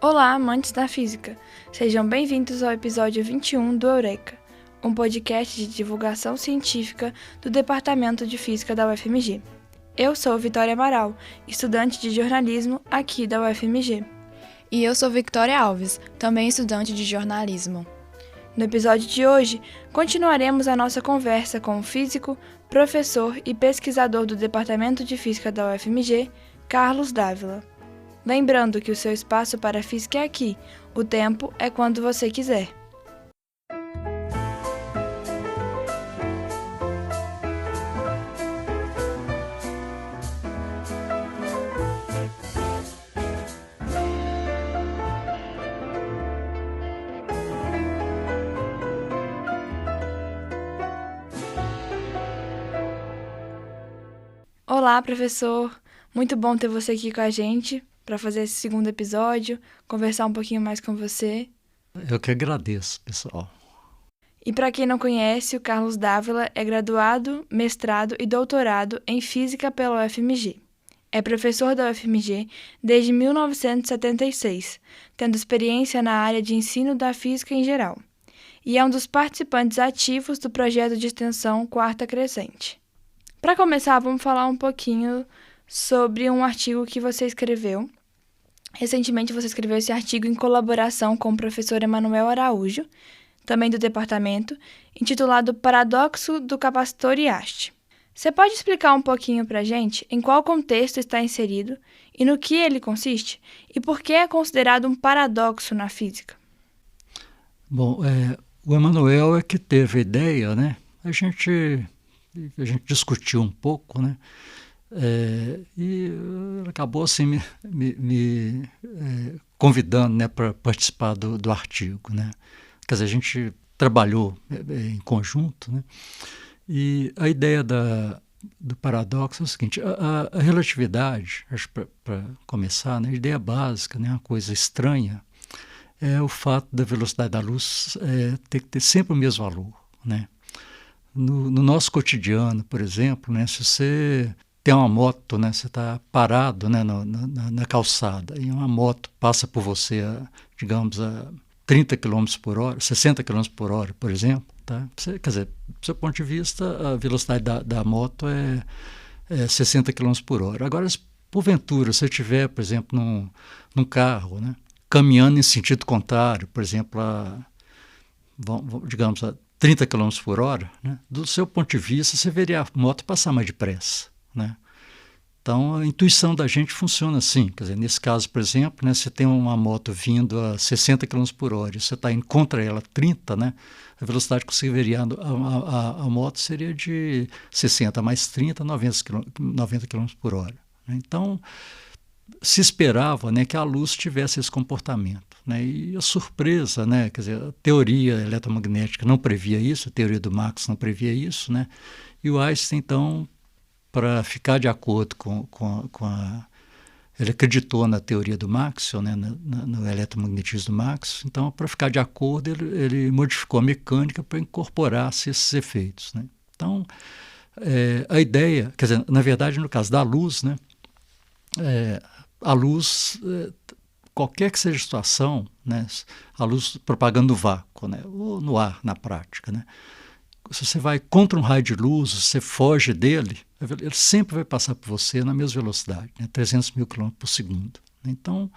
Olá, amantes da física! Sejam bem-vindos ao episódio 21 do Eureka, um podcast de divulgação científica do Departamento de Física da UFMG. Eu sou Vitória Amaral, estudante de jornalismo aqui da UFMG. E eu sou Victoria Alves, também estudante de jornalismo. No episódio de hoje, continuaremos a nossa conversa com o físico, professor e pesquisador do Departamento de Física da UFMG, Carlos Dávila. Lembrando que o seu espaço para a física é aqui, o tempo é quando você quiser. Olá, professor! Muito bom ter você aqui com a gente para fazer esse segundo episódio, conversar um pouquinho mais com você. Eu que agradeço, pessoal. E para quem não conhece, o Carlos Dávila é graduado, mestrado e doutorado em Física pela UFMG. É professor da UFMG desde 1976, tendo experiência na área de ensino da física em geral. E é um dos participantes ativos do projeto de extensão Quarta Crescente. Para começar, vamos falar um pouquinho sobre um artigo que você escreveu. Recentemente você escreveu esse artigo em colaboração com o professor Emanuel Araújo, também do departamento, intitulado Paradoxo do capacitor e haste. Você pode explicar um pouquinho para a gente em qual contexto está inserido e no que ele consiste? E por que é considerado um paradoxo na física? Bom, o Emanuel é que teve a ideia, né? A gente discutiu um pouco, né? E acabou assim me convidando, né, para participar do artigo, né? Quer dizer, a gente trabalhou em conjunto, né? E a ideia do paradoxo é o seguinte: a relatividade, acho para começar, né, a ideia básica, né, uma coisa estranha, é o fato da velocidade da luz ter que ter sempre o mesmo valor, né? No nosso cotidiano, por exemplo, né, se você tem uma moto, né, você está parado, né, na calçada e uma moto passa por você, digamos, a 30 km por hora, 60 km por hora, por exemplo, tá? Quer dizer, do seu ponto de vista, a velocidade da moto é 60 km por hora. Agora, se porventura você estiver, por exemplo, num carro, né, caminhando em sentido contrário, por exemplo, digamos, a 30 km por hora, né, do seu ponto de vista, você veria a moto passar mais depressa, né? Então, a intuição da gente funciona assim. Quer dizer, nesse caso, por exemplo, né, você tem uma moto vindo a 60 km por hora e você está indo contra ela 30, né, a velocidade que você veria a moto seria de 60 mais 30, 90 km por hora. Né? Então, se esperava, né, que a luz tivesse esse comportamento. Né? E a surpresa, né, quer dizer, a teoria eletromagnética não previa isso, a teoria do Max não previa isso, né? E o Einstein, então, para ficar de acordo com a... Ele acreditou na teoria do Maxwell, né, no eletromagnetismo do Maxwell. Então, para ficar de acordo, ele modificou a mecânica para incorporar-se esses efeitos. Né? Então, a ideia... Quer dizer, na verdade, no caso da luz, né, a luz... qualquer que seja a situação, né, a luz propagando no vácuo, né, ou no ar, na prática, né, se você vai contra um raio de luz, você foge dele, ele sempre vai passar por você na mesma velocidade, né, 300 mil km por segundo. Então,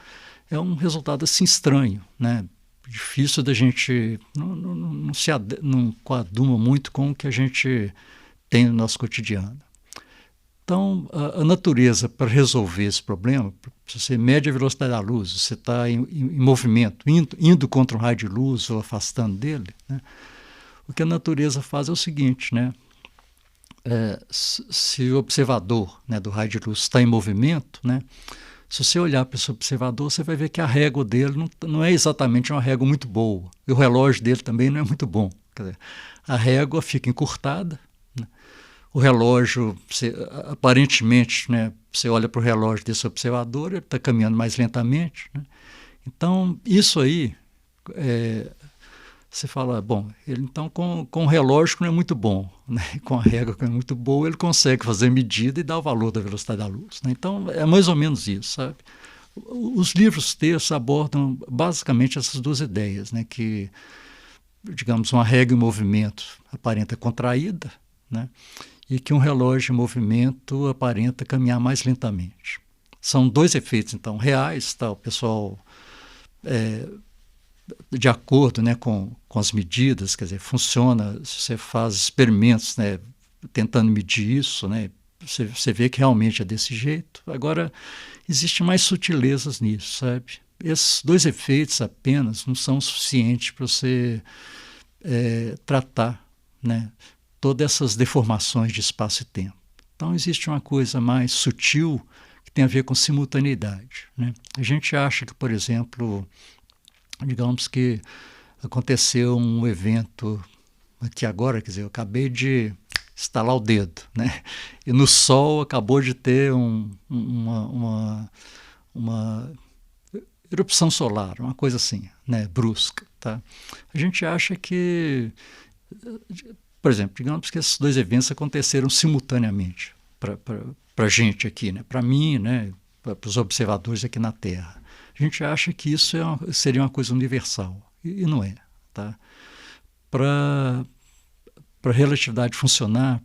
é um resultado assim estranho, né, difícil da gente, não coaduna muito com o que a gente tem no nosso cotidiano. Então, a natureza, para resolver esse problema, se você mede a velocidade da luz, você está em movimento, indo contra um raio de luz ou afastando dele, né? O que a natureza faz é o seguinte, né? Se o observador, né, do raio de luz está em movimento, né, se você olhar para esse observador, você vai ver que a régua dele não é exatamente uma régua muito boa. E o relógio dele também não é muito bom. Quer dizer, a régua fica encurtada, né? O relógio, aparentemente, né, você olha para o relógio desse observador, ele está caminhando mais lentamente. Né? Então, isso aí, você fala, bom, ele então com o relógio que não é muito bom, né? Com a régua que não é muito boa, ele consegue fazer medida e dar o valor da velocidade da luz. Né? Então, é mais ou menos isso, sabe? Os livros textos abordam basicamente essas duas ideias, né? Que, digamos, uma régua em movimento aparenta contraída, né? E que um relógio em movimento aparenta caminhar mais lentamente. São dois efeitos, então, reais, tá? O pessoal, de acordo, né, com as medidas, quer dizer, funciona, se você faz experimentos, né, tentando medir isso, né, você vê que realmente é desse jeito. Agora, existem mais sutilezas nisso, sabe? Esses dois efeitos apenas não são suficientes para você tratar, né, todas essas deformações de espaço e tempo. Então, existe uma coisa mais sutil que tem a ver com simultaneidade, né? A gente acha que, por exemplo, digamos que aconteceu um evento aqui agora, quer dizer, eu acabei de estalar o dedo, né? E no Sol acabou de ter uma erupção solar, uma coisa assim, né? Brusca, tá? A gente acha que, por exemplo, digamos que esses dois eventos aconteceram simultaneamente para a gente aqui, né? Para mim, né? Para os observadores aqui na Terra. A gente acha que isso seria uma coisa universal, e não é, tá? Para a relatividade funcionar,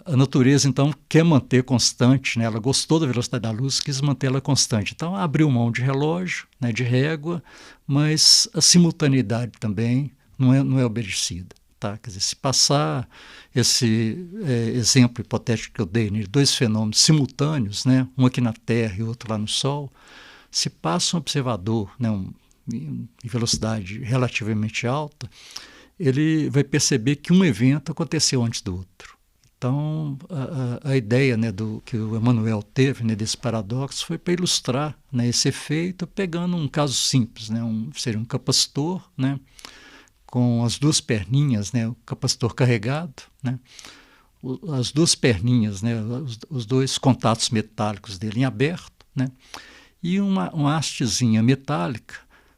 a natureza, então, quer manter constante, né? Ela gostou da velocidade da luz, quis manter ela constante. Então, abriu mão de relógio, né, de régua, mas a simultaneidade também não é obedecida. Tá? Quer dizer, se passar esse exemplo hipotético que eu dei, né, dois fenômenos simultâneos, né, um aqui na Terra e outro lá no Sol, se passa um observador, né, em velocidade relativamente alta, ele vai perceber que um evento aconteceu antes do outro. Então, a ideia, né, que o Emmanuel teve, né, desse paradoxo foi para ilustrar, né, esse efeito pegando um caso simples, né, seria um capacitor, né, com as duas perninhas, né, o capacitor carregado, né, as duas perninhas, né, os dois contatos metálicos dele em aberto, né, e uma hastezinha metálica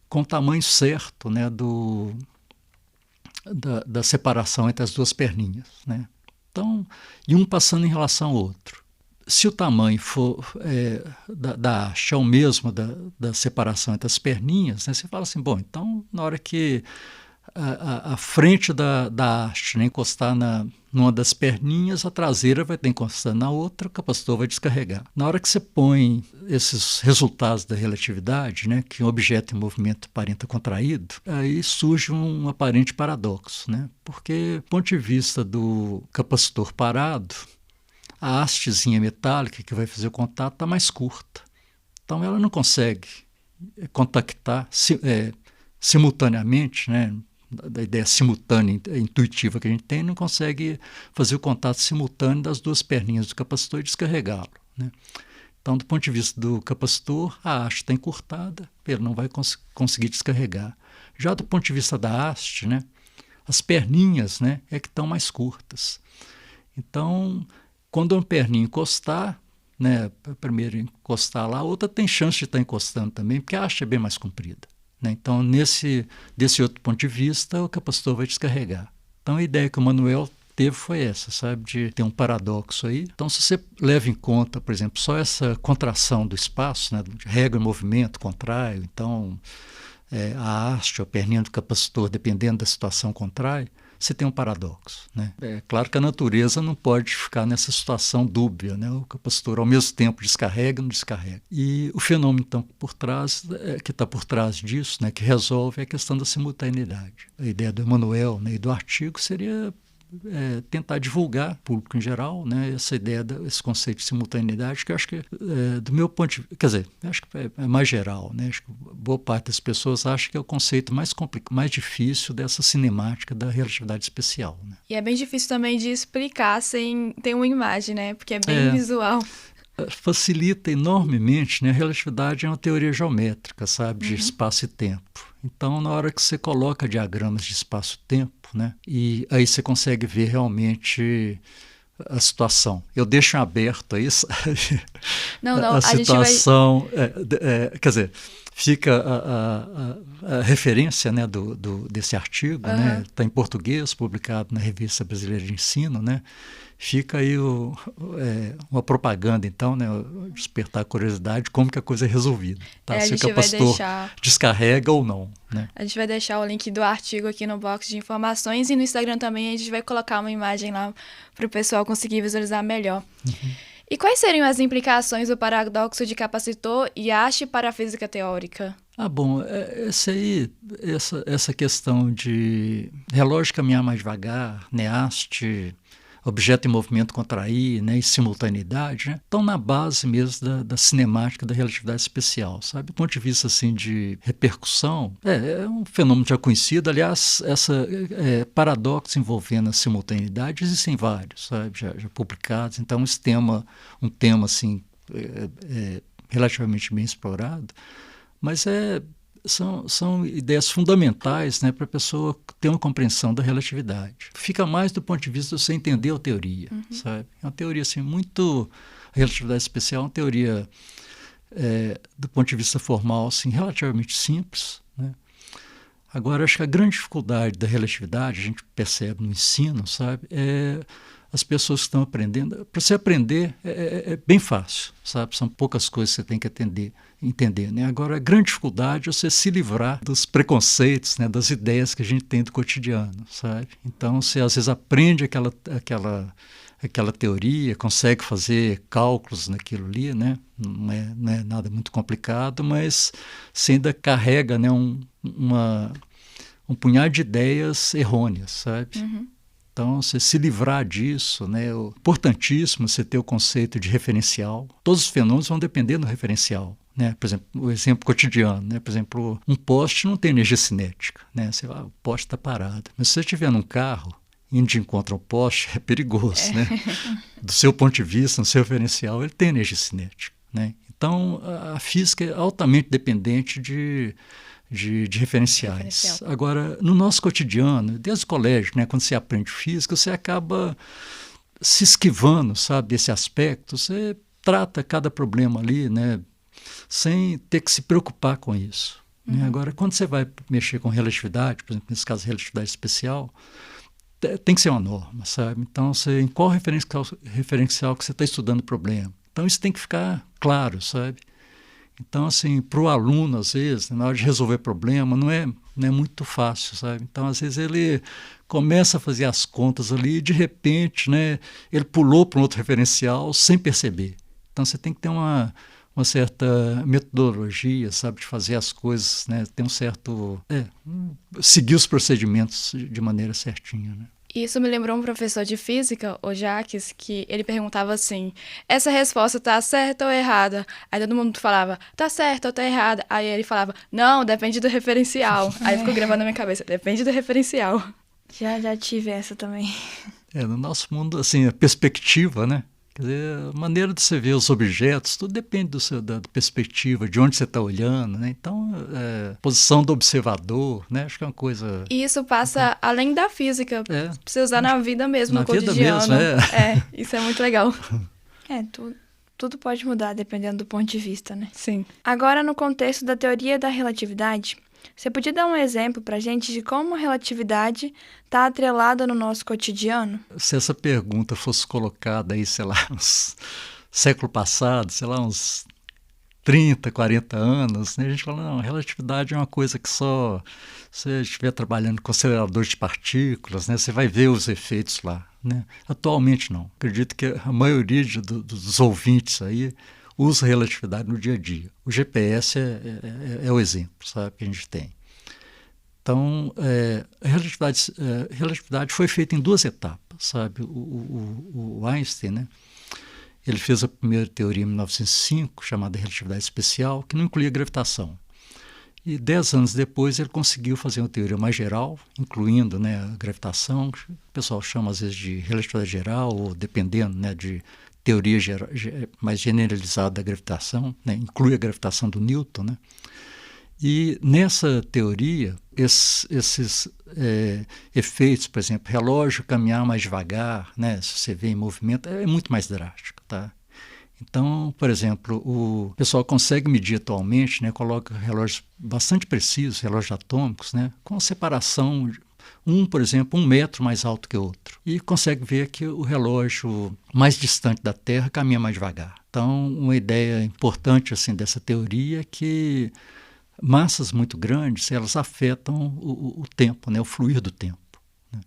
com o tamanho certo, né, da separação entre as duas perninhas, né. Então, e um passando em relação ao outro. Se o tamanho for da haste é o mesmo da separação entre as perninhas, né, você fala assim, bom, então na hora que a frente da haste, né, encostar numa das perninhas, a traseira vai estar encostando na outra, o capacitor vai descarregar. Na hora que você põe esses resultados da relatividade, né, que um objeto em movimento aparenta contraído, aí surge um aparente paradoxo, né, porque, do ponto de vista do capacitor parado, a hastezinha metálica que vai fazer o contato está mais curta. Então ela não consegue contactar simultaneamente, né, da ideia simultânea intuitiva que a gente tem, não consegue fazer o contato simultâneo das duas perninhas do capacitor e descarregá-lo, né? Então, do ponto de vista do capacitor, a haste está encurtada, ele não vai conseguir descarregar. Já do ponto de vista da haste, né, as perninhas, né, é que estão mais curtas. Então, quando uma perninha encostar, né, a primeira encostar lá, a outra tem chance de estar encostando também, porque a haste é bem mais comprida. Então, desse outro ponto de vista, o capacitor vai descarregar. Então, a ideia que o Emmanuel teve foi essa, sabe, de ter um paradoxo aí. Então, se você leva em conta, por exemplo, só essa contração do espaço, né, de régua em movimento, contrai, então a haste, a perninha do capacitor, dependendo da situação, contrai, você tem um paradoxo, né? É claro que a natureza não pode ficar nessa situação dúbia, né? O capacitor ao mesmo tempo descarrega e não descarrega. E o fenômeno então que está por trás disso, né, que resolve, é a questão da simultaneidade. A ideia do Emmanuel, né, e do artigo seria tentar divulgar, público em geral, né, essa ideia, esse conceito de simultaneidade, que eu acho que, do meu ponto de vista, quer dizer, acho que é mais geral, né, acho que boa parte das pessoas acha que é o conceito mais difícil dessa cinemática da relatividade especial, né. E é bem difícil também de explicar sem ter uma imagem, né, porque é bem visual. Facilita enormemente, né? A relatividade é uma teoria geométrica, sabe, de espaço e tempo. Então, na hora que você coloca diagramas de espaço-tempo, né, e aí você consegue ver realmente a situação. Eu deixo em aberto aí, sabe? Não, a situação, quer dizer, fica a referência, né, desse artigo, né, está em português, publicado na Revista Brasileira de Ensino, né, fica aí uma propaganda, então, né, despertar a curiosidade de como que a coisa é resolvida. Tá? Se o pastor descarrega ou não. Né? A gente vai deixar o link do artigo aqui no box de informações e no Instagram também a gente vai colocar uma imagem lá para o pessoal conseguir visualizar melhor. Uhum. E quais seriam as implicações do paradoxo de capacitor e haste para a física teórica? Bom, essa questão de relógio caminhar mais devagar, né, haste, objeto em movimento contrair, né, e simultaneidade, né, estão na base mesmo da cinemática da relatividade especial, sabe? Do ponto de vista assim, de repercussão, é um fenômeno já conhecido. Aliás, paradoxos envolvendo a simultaneidade existem vários, sabe? Já publicados. Então, um tema assim, relativamente bem explorado, mas são ideias fundamentais, né, para a pessoa ter uma compreensão da relatividade. Fica mais do ponto de vista de você entender a teoria, sabe? É uma teoria assim, muito... A relatividade especial é uma teoria, do ponto de vista formal, assim, relativamente simples, né? Agora, acho que a grande dificuldade da relatividade, a gente percebe no ensino, sabe, as pessoas que estão aprendendo. Para você aprender é bem fácil, sabe? São poucas coisas que você tem que entender, né? Agora, a grande dificuldade é você se livrar dos preconceitos, né? Das ideias que a gente tem do cotidiano, sabe? Então, você às vezes aprende aquela teoria, consegue fazer cálculos naquilo ali, né? Não é nada muito complicado, mas você ainda carrega, né, um punhado de ideias errôneas, sabe? Uhum. Então, você se livrar disso, né, é importantíssimo você ter o conceito de referencial. Todos os fenômenos vão depender do referencial. Né? Por exemplo, o exemplo cotidiano. Né? Por exemplo, um poste não tem energia cinética. Né? Você fala, o poste está parado. Mas se você estiver num carro, indo de encontro ao poste, é perigoso. Né? Do seu ponto de vista, no seu referencial, ele tem energia cinética. Né? Então, a física é altamente dependente de referenciais. Agora, no nosso cotidiano, desde o colégio, né, quando você aprende física, você acaba se esquivando, sabe, desse aspecto. Você trata cada problema ali, né, sem ter que se preocupar com isso. Uhum. Né? Agora, quando você vai mexer com relatividade, por exemplo, nesse caso, relatividade especial, tem que ser uma norma, sabe? Então, em qual referencial que você está estudando o problema? Então, isso tem que ficar claro, sabe? Então, assim, para o aluno, às vezes, na hora de resolver problema, não é muito fácil, sabe? Então, às vezes, ele começa a fazer as contas ali e, de repente, né, ele pulou para um outro referencial sem perceber. Então, você tem que ter uma certa metodologia, sabe, de fazer as coisas, né? Tem um certo... seguir os procedimentos de maneira certinha, né? Isso me lembrou um professor de física, o Jacques, que ele perguntava assim, essa resposta tá certa ou errada? Aí todo mundo falava, tá certa ou tá errada? Aí ele falava, não, depende do referencial. Aí ficou gravando na minha cabeça, depende do referencial. Já tive essa também. No nosso mundo, assim, a perspectiva, né? Quer dizer, a maneira de você ver os objetos, tudo depende da perspectiva, de onde você está olhando, né? Então, posição do observador, né? Acho que é uma coisa... E isso passa além da física, precisa usar na vida mesmo, no cotidiano. Na vida mesmo, isso é muito legal. Tudo pode mudar dependendo do ponto de vista, né? Sim. Agora, no contexto da teoria da relatividade, você podia dar um exemplo para a gente de como a relatividade está atrelada no nosso cotidiano? Se essa pergunta fosse colocada aí, sei lá, século passado, sei lá, uns 30, 40 anos, né, a gente fala, não, a relatividade é uma coisa que só se você estiver trabalhando com acelerador de partículas, né, você vai ver os efeitos lá. Né? Atualmente não. Acredito que a maioria dos ouvintes aí usa relatividade no dia a dia. O GPS é o exemplo, sabe, que a gente tem. Então, a relatividade foi feita em 2 etapas, sabe? O Einstein, né? Ele fez a primeira teoria em 1905, chamada relatividade especial, que não incluía gravitação. E 10 anos depois ele conseguiu fazer uma teoria mais geral, incluindo, né, a gravitação, que o pessoal chama às vezes de relatividade geral, ou dependendo, né, de teoria mais generalizada da gravitação, né, inclui a gravitação do Newton, né? E nessa teoria, esses efeitos, por exemplo, relógio caminhar mais devagar, né, se você vê em movimento, é muito mais drástico, tá? Então, por exemplo, o pessoal consegue medir atualmente, né, coloca relógios bastante precisos, relógios atômicos, né, com separação, por exemplo, 1 metro mais alto que o outro. E consegue ver que o relógio mais distante da Terra caminha mais devagar. Então, uma ideia importante assim, dessa teoria é que massas muito grandes elas afetam o tempo, né, o fluir do tempo. Né?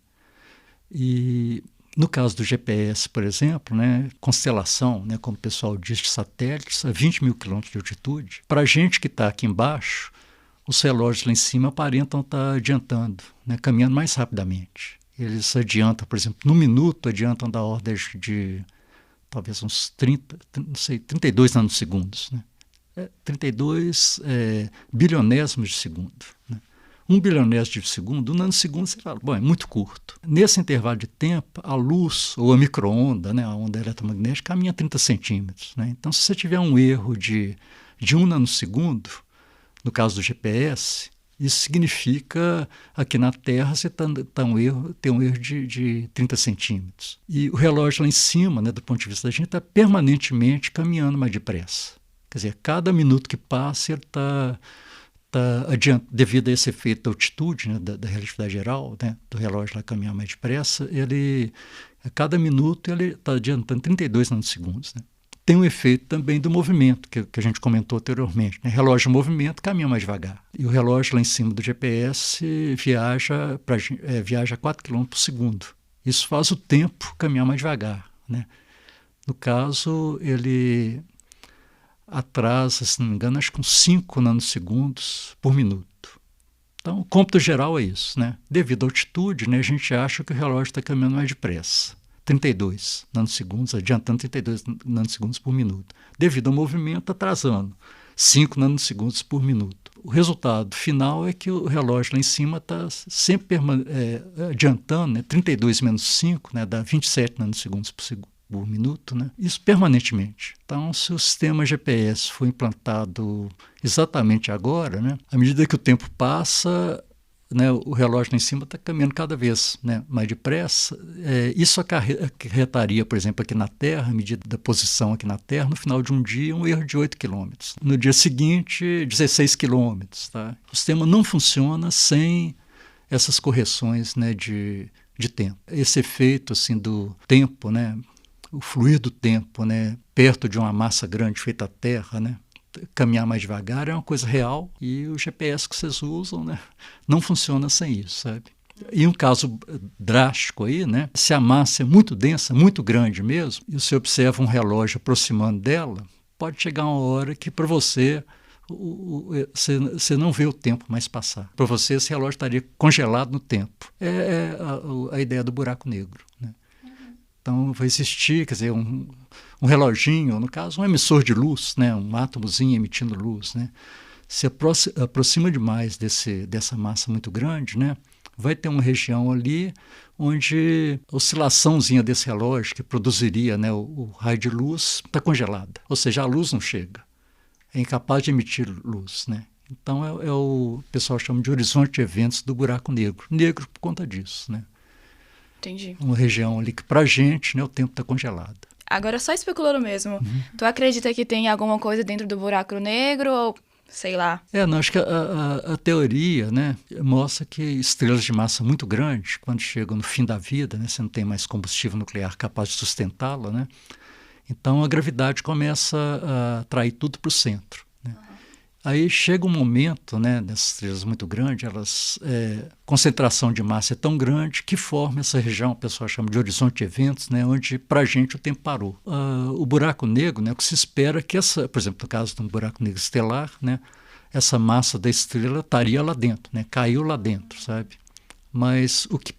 E no caso do GPS, por exemplo, né, constelação, né, como o pessoal diz, de satélites, a 20 mil quilômetros de altitude, para a gente que está aqui embaixo, os relógios lá em cima aparentam estar adiantando, né, caminhando mais rapidamente. Eles adiantam, por exemplo, no minuto, adiantam da ordem de talvez uns 32 nanosegundos. Né? 32 bilionésimos de segundo. Né? 1 bilionésimo de segundo, 1 nanosegundo, você fala, bom, é muito curto. Nesse intervalo de tempo, a luz ou a micro-onda, né, a onda eletromagnética, caminha 30 centímetros. Né? Então, se você tiver um erro de 1 nanosegundo, no caso do GPS, isso significa, aqui na Terra, você tem um erro de 30 centímetros. E o relógio lá em cima, né, do ponto de vista da gente, está permanentemente caminhando mais depressa. Quer dizer, cada minuto que passa, ele está adiante, devido a esse efeito da altitude, né, da relatividade geral, né, do relógio lá caminhar mais depressa, a cada minuto ele está adiantando 32 nanosegundos. Né? Tem um efeito também do movimento, que a gente comentou anteriormente. Né? Relógio em movimento caminha mais devagar. E o relógio lá em cima do GPS viaja a 4 km por segundo. Isso faz o tempo caminhar mais devagar. Né? No caso, ele atrasa, se não me engano, acho que uns 5 nanosegundos por minuto. Então, o cômputo geral é isso. Né? Devido à altitude, né, a gente acha que o relógio está caminhando mais depressa. 32 nanosegundos, adiantando 32 nanosegundos por minuto. Devido ao movimento, atrasando 5 nanosegundos por minuto. O resultado final é que o relógio lá em cima está sempre adiantando, né, 32 menos 5, né, dá 27 nanosegundos por minuto, né, isso permanentemente. Então, se o sistema GPS for implantado exatamente agora, né, à medida que o tempo passa, né, o relógio lá em cima está caminhando cada vez, né, mais depressa. Isso acarretaria, por exemplo, aqui na Terra, a medida da posição aqui na Terra, no final de um dia, um erro de 8 quilômetros. No dia seguinte, 16 quilômetros. Tá? O sistema não funciona sem essas correções, né, de tempo. Esse efeito assim, do tempo, né, o fluir do tempo, né, perto de uma massa grande feita a Terra, né, caminhar mais devagar é uma coisa real e o GPS que vocês usam, né, não funciona sem isso, sabe? E um caso drástico aí, né, se a massa é muito densa, muito grande mesmo, e você observa um relógio aproximando dela, pode chegar uma hora que para você você não vê o tempo mais passar. Para você esse relógio estaria congelado no tempo. É a ideia do buraco negro, né? Então, vai existir, quer dizer, um reloginho, no caso, um emissor de luz, né, um átomozinho emitindo luz, né, se aproxima demais dessa massa muito grande, né, vai ter uma região ali onde a oscilaçãozinha desse relógio que produziria, né, o raio de luz está congelada. Ou seja, a luz não chega. É incapaz de emitir luz, né. Então, o pessoal chama de horizonte de eventos do buraco negro. Negro por conta disso, né. Entendi. Uma região ali que, pra gente, né, o tempo está congelado. Agora, só especulando mesmo, tu acredita que tem alguma coisa dentro do buraco negro ou sei lá? Não, acho que a teoria, né, mostra que estrelas de massa muito grande, quando chegam no fim da vida, né, você não tem mais combustível nuclear capaz de sustentá-la, né, então a gravidade começa a atrair tudo para o centro. Né. Aí chega um momento, né, dessas estrelas muito grandes, concentração de massa é tão grande que forma essa região, o pessoal chama de horizonte de eventos, né, onde para a gente o tempo parou. O buraco negro, né, o que se espera é que por exemplo, no caso de um buraco negro estelar, né, essa massa da estrela estaria lá dentro, né, caiu lá dentro, sabe? Mas o que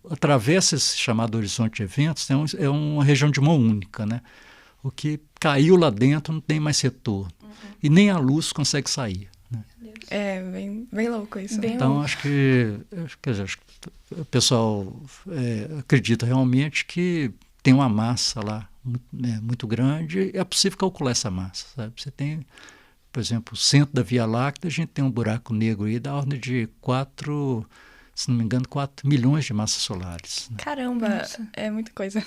atravessa esse chamado horizonte de eventos é uma região de mão única, né? O que caiu lá dentro não tem mais retorno. E nem a luz consegue sair. Né? É bem louco isso. Então, acho que o pessoal acredita realmente que tem uma massa lá muito grande e é possível calcular essa massa. Sabe? Você tem, por exemplo, o centro da Via Láctea, a gente tem um buraco negro aí da ordem de 4 milhões de massas solares. Né? Caramba, é muita coisa.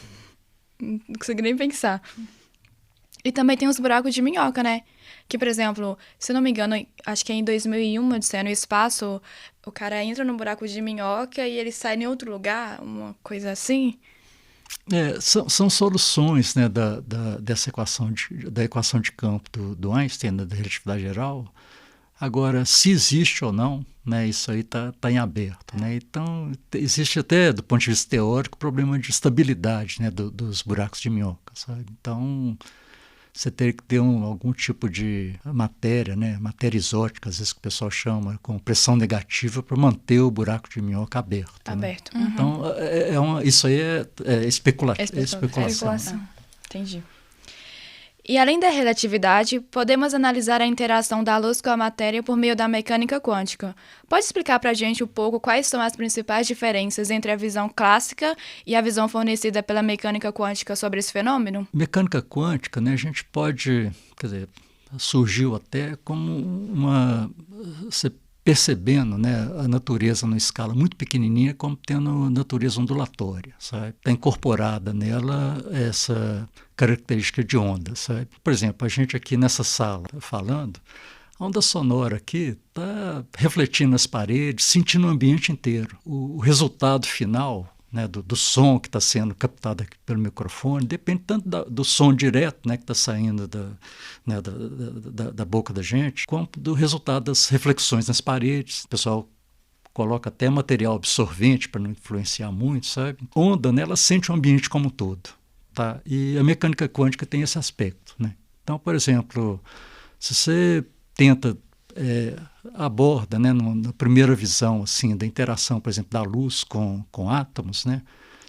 Não consigo nem pensar. E também tem os buracos de minhoca, né? Que, por exemplo, se eu não me engano, acho que é em 2001, Odisseia no Espaço, o cara entra no buraco de minhoca e ele sai em outro lugar, uma coisa assim. São soluções, né, dessa da equação de campo do Einstein, né, da relatividade geral. Agora, se existe ou não, né, isso aí está em aberto. Né? Então, existe até, do ponto de vista teórico, o problema de estabilidade, né, dos buracos de minhoca. Sabe? Então, você teria que ter algum tipo de matéria, né, matéria exótica, às vezes que o pessoal chama, com pressão negativa, para manter o buraco de minhoca aberto. Aberto. Né? Uhum. Então, isso aí é especulação. Entendi. E além da relatividade, podemos analisar a interação da luz com a matéria por meio da mecânica quântica. Pode explicar para a gente um pouco quais são as principais diferenças entre a visão clássica e a visão fornecida pela mecânica quântica sobre esse fenômeno? Mecânica quântica, né, a gente pode, quer dizer, surgiu até como você percebendo, né, a natureza numa escala muito pequenininha como tendo natureza ondulatória, sabe? Está incorporada nela essa característica de onda, sabe? Por exemplo, a gente aqui nessa sala falando, a onda sonora aqui está refletindo nas paredes, sentindo o ambiente inteiro. O resultado final, né, do som que está sendo captado aqui pelo microfone, depende tanto do som direto, né, que está saindo da boca da gente, como do resultado das reflexões nas paredes. O pessoal coloca até material absorvente para não influenciar muito, sabe? Onda, né, ela sente o ambiente como um todo. Tá? E a mecânica quântica tem esse aspecto. Né? Então, por exemplo, se você tenta aborda, né, na primeira visão assim, da interação, por exemplo, da luz com átomos, né,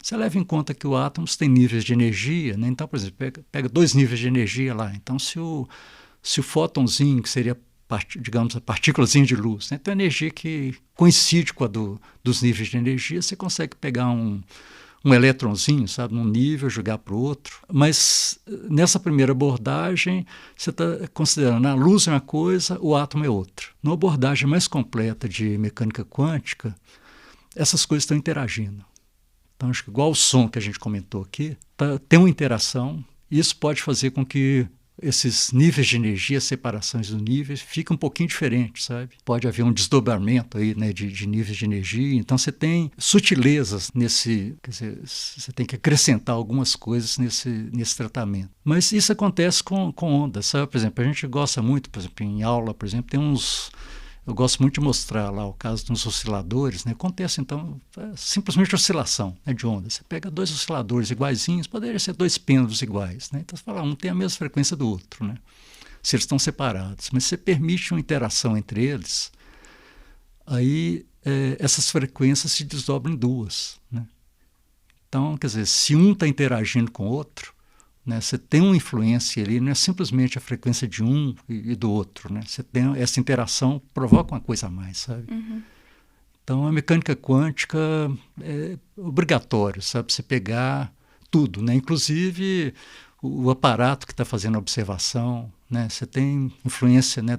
você leva em conta que os átomos têm níveis de energia. Né, então, por exemplo, pega 2 níveis de energia lá. Então, se o fótonzinho, que seria, digamos, a partículazinha de luz, né, tem uma energia que coincide com a dos níveis de energia, você consegue pegar um elétronzinho, sabe, num nível, jogar para o outro. Mas nessa primeira abordagem, você está considerando a luz é uma coisa, o átomo é outra. Na abordagem mais completa de mecânica quântica, essas coisas estão interagindo. Então, acho que igual o som que a gente comentou aqui, tem uma interação, e isso pode fazer com que esses níveis de energia, separações dos níveis, ficam um pouquinho diferentes, sabe? Pode haver um desdobramento aí, né, de níveis de energia. Então, você tem sutilezas quer dizer, você tem que acrescentar algumas coisas nesse tratamento. Mas isso acontece com ondas, sabe? Por exemplo, a gente gosta muito, por exemplo, em aula, por exemplo, eu gosto muito de mostrar lá o caso dos osciladores, né? Acontece, então, simplesmente oscilação, né, de onda. Você pega 2 osciladores iguaizinhos, poderia ser 2 pêndulos iguais. Né? Então, você fala, um tem a mesma frequência do outro, né? Se eles estão separados. Mas se você permite uma interação entre eles, aí essas frequências se desdobram em 2. Né? Então, quer dizer, se um está interagindo com o outro, né, você tem uma influência ali, não é simplesmente a frequência de um e do outro. Né? Você tem essa interação, provoca uma coisa a mais, sabe? Uhum. Então, a mecânica quântica é obrigatório, sabe? Você pegar tudo, né? Inclusive o aparato que está fazendo a observação, né? Você tem influência, né,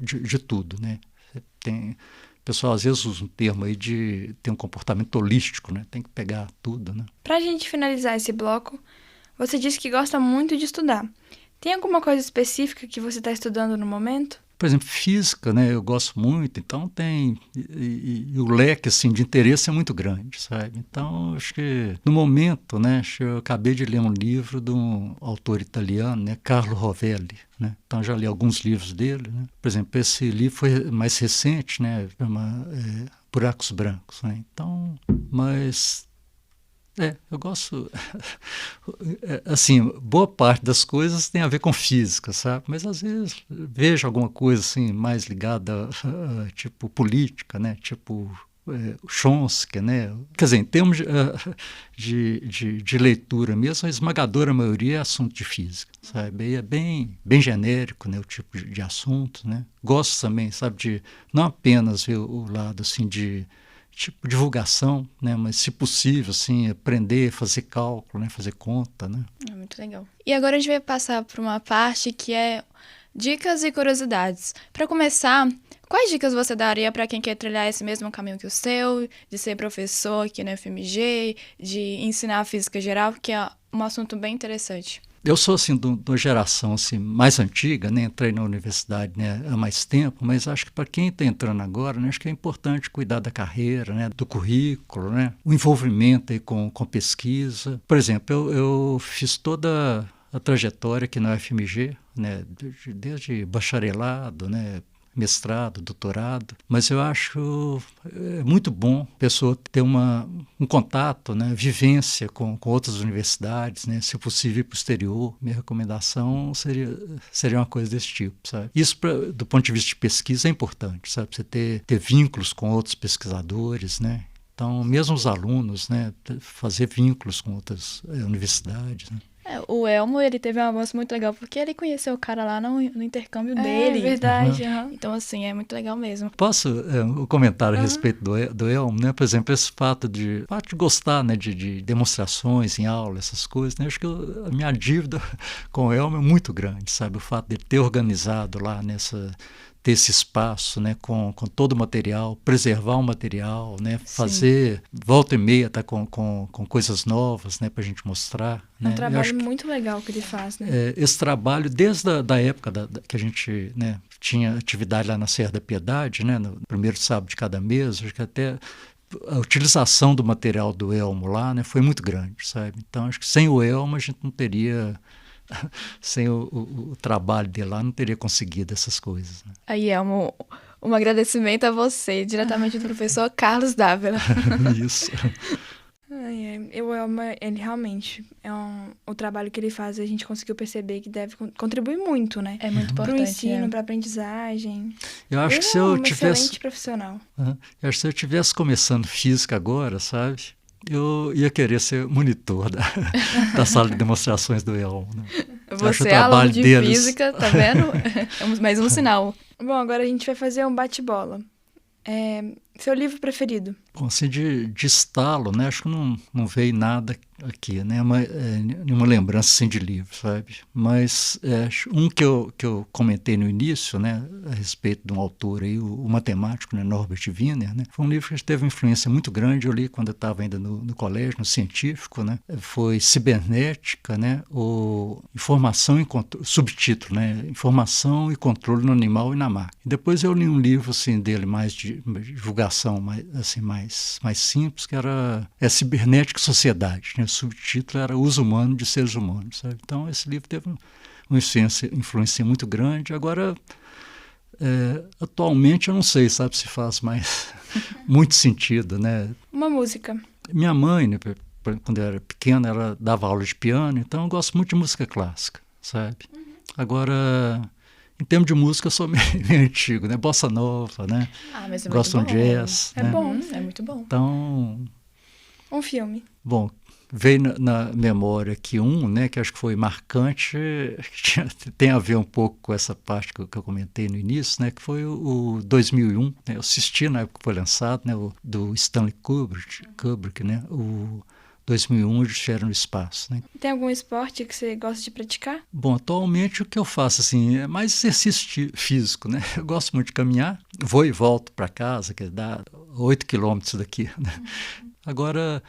de tudo. Né? Você tem, o pessoal às vezes usa um termo aí de ter um comportamento holístico, né? Tem que pegar tudo. Né? Para a gente finalizar esse bloco, você disse que gosta muito de estudar. Tem alguma coisa específica que você está estudando no momento? Por exemplo, física, né, eu gosto muito, então tem... E o leque assim, de interesse é muito grande, sabe? Então, acho que no momento, né, eu acabei de ler um livro de um autor italiano, né, Carlo Rovelli. Né? Então, já li alguns livros dele. Né? Por exemplo, esse livro foi mais recente, né, chama Buracos Brancos. Né? Então, mas... eu gosto, assim, boa parte das coisas tem a ver com física, sabe? Mas às vezes vejo alguma coisa assim mais ligada a tipo política, né? Tipo Chomsky, né? Quer dizer, em termos de leitura mesmo, a esmagadora maioria é assunto de física, sabe? E é bem genérico, né? O tipo de assunto, né? Gosto também, sabe, de não apenas ver o lado assim de tipo divulgação, né? Mas se possível, assim, aprender, fazer cálculo, né? Fazer conta, né? É muito legal. E agora a gente vai passar para uma parte que é dicas e curiosidades. Para começar, quais dicas você daria para quem quer trilhar esse mesmo caminho que o seu, de ser professor aqui na UFMG, de ensinar física geral, que é um assunto bem interessante? Eu sou assim de uma geração assim, mais antiga, né? Entrei na universidade, né, há mais tempo, mas acho que para quem está entrando agora, né, acho que é importante cuidar da carreira, né, do currículo, né, o envolvimento aí com pesquisa. Por exemplo, eu fiz toda a trajetória aqui na UFMG, né, desde bacharelado, né, mestrado, doutorado, mas eu acho muito bom a pessoa ter um contato, né, vivência com outras universidades, né, se possível ir para o exterior. Minha recomendação seria uma coisa desse tipo, sabe? Isso, do ponto de vista de pesquisa, é importante, sabe? Você ter vínculos com outros pesquisadores, né? Então, mesmo os alunos, né, fazer vínculos com outras universidades, né? O Elmo, ele teve um avanço muito legal, porque ele conheceu o cara lá no intercâmbio dele. É verdade. Uhum. Então, assim, é muito legal mesmo. Posso um comentário a respeito do Elmo, né? Por exemplo, esse fato de gostar, né, de demonstrações em aula, essas coisas, né? Acho que a minha dívida com o Elmo é muito grande, sabe? O fato de ter organizado lá ter esse espaço, né, com todo o material, preservar o material, né, fazer volta e meia tá com coisas novas, né, para a gente mostrar. É um né? trabalho muito legal que ele faz, né? Esse trabalho, desde a época que a gente, né, tinha atividade lá na Serra da Piedade, né, no primeiro sábado de cada mês, acho que até a utilização do material do Elmo lá, né, foi muito grande, sabe? Então, acho que sem o Elmo a gente não teria... Sem o trabalho dele lá, não teria conseguido essas coisas. Né? Aí, Elmo, um agradecimento a você, diretamente do professor Carlos Dávila. Isso. Eu amo ele realmente. O trabalho que ele faz, a gente conseguiu perceber que deve contribuir muito, né? É muito importante. Para o ensino, para a aprendizagem. Eu acho ele que se eu tivesse... excelente profissional. Eu acho que se eu estivesse começando física agora, sabe? Eu ia querer ser monitor da sala de demonstrações do Elmo. Né? Você é aluno de física, tá vendo? É mais um sinal. Bom, agora a gente vai fazer um bate-bola. Seu livro preferido? Bom, assim, de estalo, né? Acho que não veio nada aqui, né? Nenhuma lembrança assim, de livro, sabe? Mas um que eu comentei no início, né? A respeito de um autor aí, o matemático, né? Norbert Wiener, né? Foi um livro que teve uma influência muito grande. Eu li quando eu estava ainda no colégio, no científico, né? Foi Cibernética, né? Informação e controle, subtítulo, né? Informação e controle no animal e na máquina. Depois eu li um livro assim dele mais de divulgação, mais simples, que era Cibernética e Sociedade, né? O subtítulo era Uso Humano de Seres Humanos, sabe? Então esse livro teve uma influência muito grande. Agora, atualmente eu não sei, sabe, se faz mais muito sentido, né? Uma música. Minha mãe, né, quando eu era pequena, ela dava aula de piano, então eu gosto muito de música clássica, sabe? Agora, em termos de música, eu sou meio antigo, né? Bossa nova, né? Mas é gosto muito de jazz. É né? bom. É muito bom. Então... Um filme. Bom, veio na memória aqui né, que acho que foi marcante, que tem a ver um pouco com essa parte que eu comentei no início, né, que foi o 2001. Né, eu assisti na época que foi lançado, né, do Stanley Kubrick, né, o 2001, Odisseia no Espaço. Né. Tem algum esporte que você gosta de praticar? Bom, atualmente o que eu faço assim, é mais exercício físico. Né. Eu gosto muito de caminhar, vou e volto para casa, que dá 8 quilômetros daqui. Né. Agora,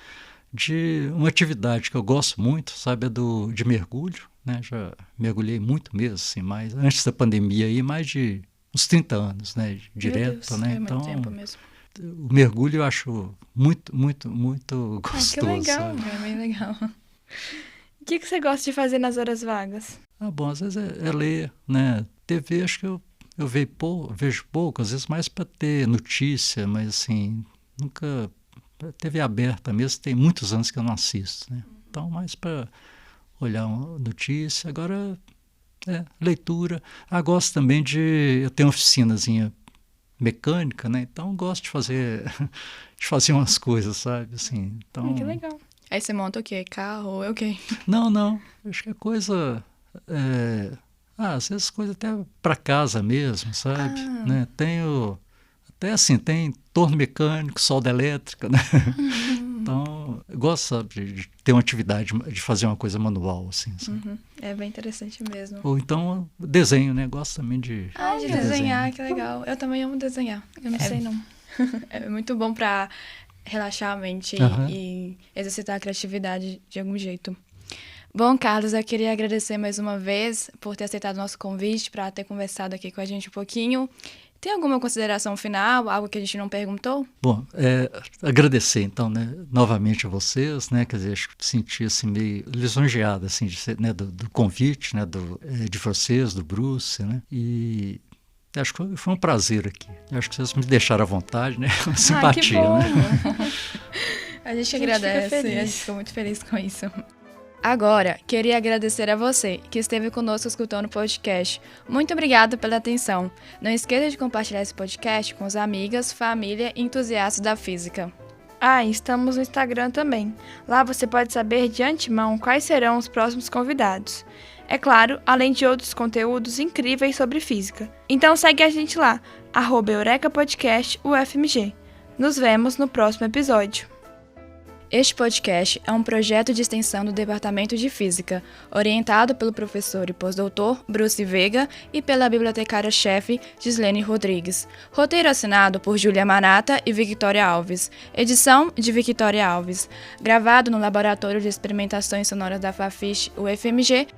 de uma atividade que eu gosto muito, sabe, é de mergulho, né? Já mergulhei muito mesmo, assim, mas antes da pandemia aí, mais de uns 30 anos, né? Direto, né? É muito Então, tempo mesmo. O mergulho eu acho muito, muito, muito gostoso. Que legal. Sabe? É bem legal. O que você gosta de fazer nas horas vagas? Bom, às vezes é ler, né? TV, acho que eu vejo pouco, às vezes mais para ter notícia, mas assim, nunca... TV aberta mesmo, tem muitos anos que eu não assisto, né? Então, mais para olhar uma notícia. Agora, leitura. Gosto também eu tenho uma oficinazinha mecânica, né? Então, gosto de fazer umas coisas, sabe? Assim, então... Que legal. Aí você monta o quê? Carro ou o quê? Não. Acho que é coisa... às vezes coisa até para casa mesmo, sabe? Né? Tenho... Até assim, tem torno mecânico, solda elétrica, né? Então, eu gosto, sabe, de ter uma atividade, de fazer uma coisa manual, assim. É bem interessante mesmo. Ou então, desenho, né? Gosto também de desenhar, que legal. Eu também amo desenhar. Eu não sei, não. É muito bom para relaxar a mente e exercitar a criatividade de algum jeito. Bom, Carlos, eu queria agradecer mais uma vez por ter aceitado o nosso convite, para ter conversado aqui com a gente um pouquinho. Tem alguma consideração final, algo que a gente não perguntou? Bom, agradecer então, né, novamente a vocês, né, quer dizer, acho que senti assim meio lisonjeado assim de ser, né, do convite, né, de vocês, do Bruce, né, e acho que foi um prazer aqui. Acho que vocês me deixaram à vontade, né, simpatia, que bom. né. A gente fica agradece, feliz. a gente ficou muito feliz com isso. Agora, queria agradecer a você que esteve conosco escutando o podcast. Muito obrigada pela atenção. Não esqueça de compartilhar esse podcast com as amigas, família e entusiastas da física. Estamos no Instagram também. Lá você pode saber de antemão quais serão os próximos convidados. É claro, além de outros conteúdos incríveis sobre física. Então segue a gente lá, @EurekaPodcastUFMG. Nos vemos no próximo episódio. Este podcast é um projeto de extensão do Departamento de Física, orientado pelo professor e pós-doutor Bruce Veiga e pela bibliotecária-chefe Gislene Rodrigues. Roteiro assinado por Júlia Manata e Victoria Alves. Edição de Victoria Alves. Gravado no Laboratório de Experimentações Sonoras da Fafiche, UFMG,